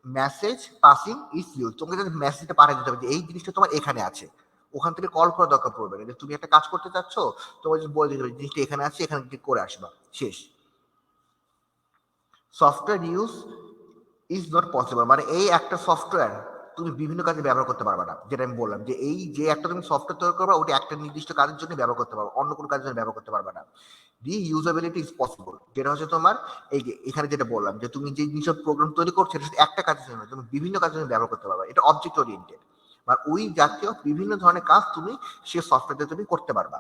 message passing is use, তোমাকে যদি মেসেজটা পাঠিয়ে দিতে হবে যে এই জিনিসটা তোমার এখানে আছে, ওখান থেকে কল করার দরকার পড়বে না। যে তুমি একটা কাজ করতে চাচ্ছ, তোমার যদি বলে দিতে হবে জিনিসটা এখানে আছে, এখানে ক্লিক করে আসবা, শেষ। Software use is not possible, মানে এই একটা সফটওয়্যার তুমি বিভিন্ন কাজে ব্যবহার করতে পারবে না। যেটা আমি বললাম যে এই যে একটা তুমি সফটওয়্যার তৈরি করবে ওটা একটা নির্দিষ্ট কাজের জন্য ব্যবহার করতে পারবে, অন্য কোনো কাজের জন্য ব্যবহার করতে পারবে না। দি ইউজাবিলিটি ইজ পসিবল, যেটা হচ্ছে তোমার এই যে এখানে যেটা বললাম যে তুমি যে জিনিসের প্রোগ্রাম তৈরি করছো এটা শুধু একটা কাজের জন্য, তুমি বিভিন্ন কাজের জন্য ব্যবহার করতে পারবে। এটা অবজেক্ট ওরিয়েন্টেড, মানে ওই জাতীয় বিভিন্ন ধরনের কাজ তুমি সে সফটওয়্যার তুমি করতে পারবা।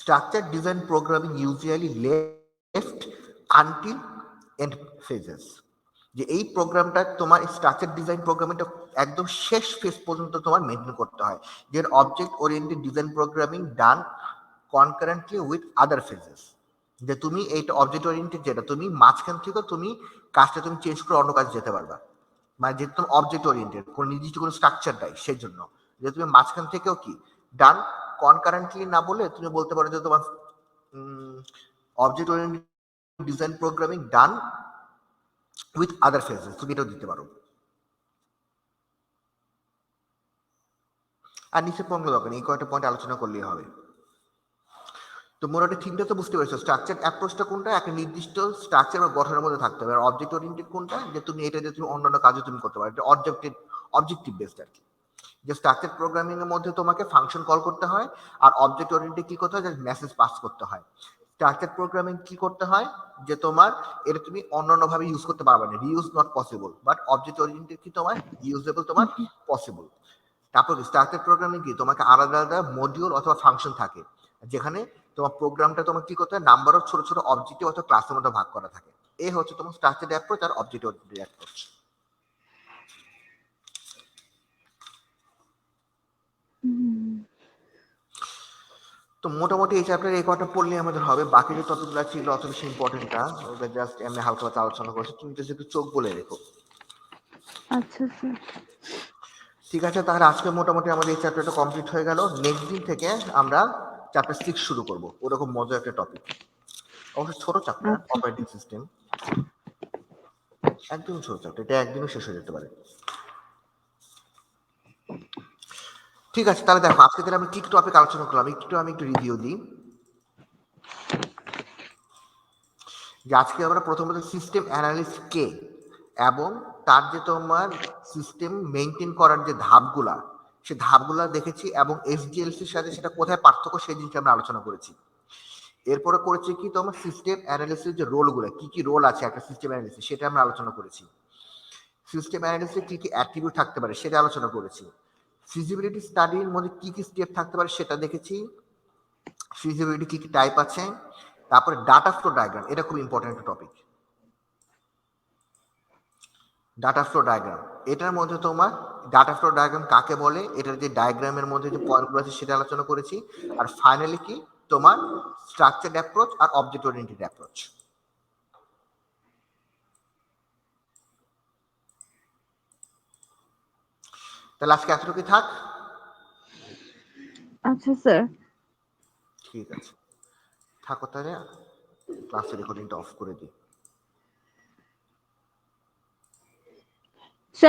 Structure design programming usually left until end phases, যে এই প্রোগ্রামটা তোমার স্ট্রাকচার ডিজাইন প্রোগ্রামিংটা একদম শেষ ফেজ পর্যন্ত তোমার মেনটেন করতে হয়। যে object oriented design programming done concurrently with other phases, যে তুমি এইটা অবজেক্ট ওরিয়েন্টেড যেটা তুমি মাঝখান থেকে তুমি কাজটা তুমি চেঞ্জ করে অন্য কাজে যেতে পারবা। মানে যেহেতু তুমি অবজেক্ট ওরিয়েন্টেড, কোনো নির্দিষ্ট কোনো স্ট্রাকচার নাই, সেই জন্য যে তুমি মাঝখান থেকেও কি ডান কনকারেন্টলি না বলে তুমি বলতে পারো যে তোমার object oriented design programming done with other phases, তুমি এটাও দিতে পারো। আর নিচে পয়েন্টগুলো দরকার নেই, এই কয়েকটা পয়েন্ট আলোচনা করলেই হবে। তো মোটামুটি থিমটা তো বুঝতে পেরেছো, স্ট্রাকচার অ্যাপ্রোচটা কোনটা, একটা নির্দিষ্ট স্ট্রাকচার বা গঠনের মধ্যে থাকতে হবে। আর অবজেক্ট ওরিয়েন্টেড কোনটা, যে তুমি এটা দিয়ে তুমি অন্যান্য কাজও তুমি করতে পারো, এটা অবজেক্টিভ বেসড আর কি। যে স্ট্রাকচার প্রোগ্রামিং এর মধ্যে তোমাকে ফাংশন কল করতে হয়, আর অবজেক্ট ওরিয়েন্টেড কি করতে হয়, যে মেসেজ পাস করতে হয়। স্ট্রাকচার প্রোগ্রামিং কি করতে হয়, যে তোমার এটা তুমি অন্যান্য ভাবে ইউজ করতে পারবে না, reuse not possible, but object oriented কি তোমার ইউজেবল, তোমার পসিবল। তারপর স্ট্রাকচার প্রোগ্রামিং কি, তোমাকে আলাদা আলাদা মডিউল অথবা ফাংশন থাকে, যেখানে তোমার প্রোগ্রামটা তোমার কি করতে হয়, নাম্বার অফ ছোট ছোট অবজেক্টিভ অথবা ক্লাসের মধ্যে ভাগ করা থাকে। এই হচ্ছে তোমার স্ট্রাকচার অ্যাপ্রোচ আর অবজেক্ট ওরিয়েন্টেড অ্যাপ্রোচ। তো মোটামুটি এই চ্যাপ্টার এই কটা পড়লেই আমাদের হবে, বাকি যে টপিকগুলো ছিল অত বেশি ইম্পর্টেন্ট না, ওটা জাস্ট এমনি হালকা পাতলা আলোচনা করছি, তুমি তো একটু চোখ বলে রেখো। আচ্ছা স্যার ঠিক আছে, তাহলে আজকে মোটামুটি আমাদের এই চ্যাপ্টারটা কমপ্লিট হয়ে গেল। নেক্সট দিন থেকে আমরা চ্যাপ্টার 6 শুরু করব, ওরকম মজার একটা টপিক, অবশ্য ছোট চ্যাপ্টার, আচ্ছা অপারেটিং সিস্টেম। একদম ছোট চ্যাপ্টার, এটা একদিনও শেষ হয়ে যেতে পারে। ঠিক আছে, তাহলে দেখো আজকে তাহলে আমি কি টপিক আলোচনা করলাম আমি একটু রিভিউ দিই। যে আজকে আমরা প্রথমত সিস্টেম অ্যানালিস্ট কে এবং তার যে তোমার সিস্টেম মেনটেন করার যে ধাপগুলা, সে ধাপগুলা দেখেছি এবং এসডিএলসির সাথে সেটা কোথায় পার্থক্য সেই জিনিসটা আমরা আলোচনা করেছি। এরপরে করেছি কি তোমার সিস্টেম অ্যানালিসিসের যে রোলগুলো, কি কি রোল আছে একটা সিস্টেম অ্যানালিসিস, সেটা আমরা আলোচনা করেছি। সিস্টেম অ্যানালিসিসে কি কি অ্যাট্রিবিউট থাকতে পারে সেটা আলোচনা করেছি। ফিজিবিলিটি স্টাডির মধ্যে কি কি স্টেপ থাকতে পারে সেটা দেখেছি। ফিজিবিলিটি কি কি টাইপ আছে, তারপরে ডাটা ফ্লো ডায়াগ্রাম, এটা খুব ইম্পর্টেন্ট একটা টপিক। ডাটা ফ্লো ডায়াগ্রাম, এটার মধ্যে তোমার ডাটা ফ্লো ডায়াগ্রাম কাকে বলে, এটার যে ডায়াগ্রামের মধ্যে যে পয়েন্টগুলো আছে সেটা আলোচনা করেছি। আর ফাইনালি কি তোমার স্ট্রাকচারড অ্যাপ্রোচ আর অবজেক্ট ওরিয়েন্টেড অ্যাপ্রোচ। তাহলে আজকে এতটুকুই থাক। আচ্ছা স্যার। ঠিক আছে, থাকো তাহলে, ক্লাসের রেকর্ডিংটা অফ করে দিই।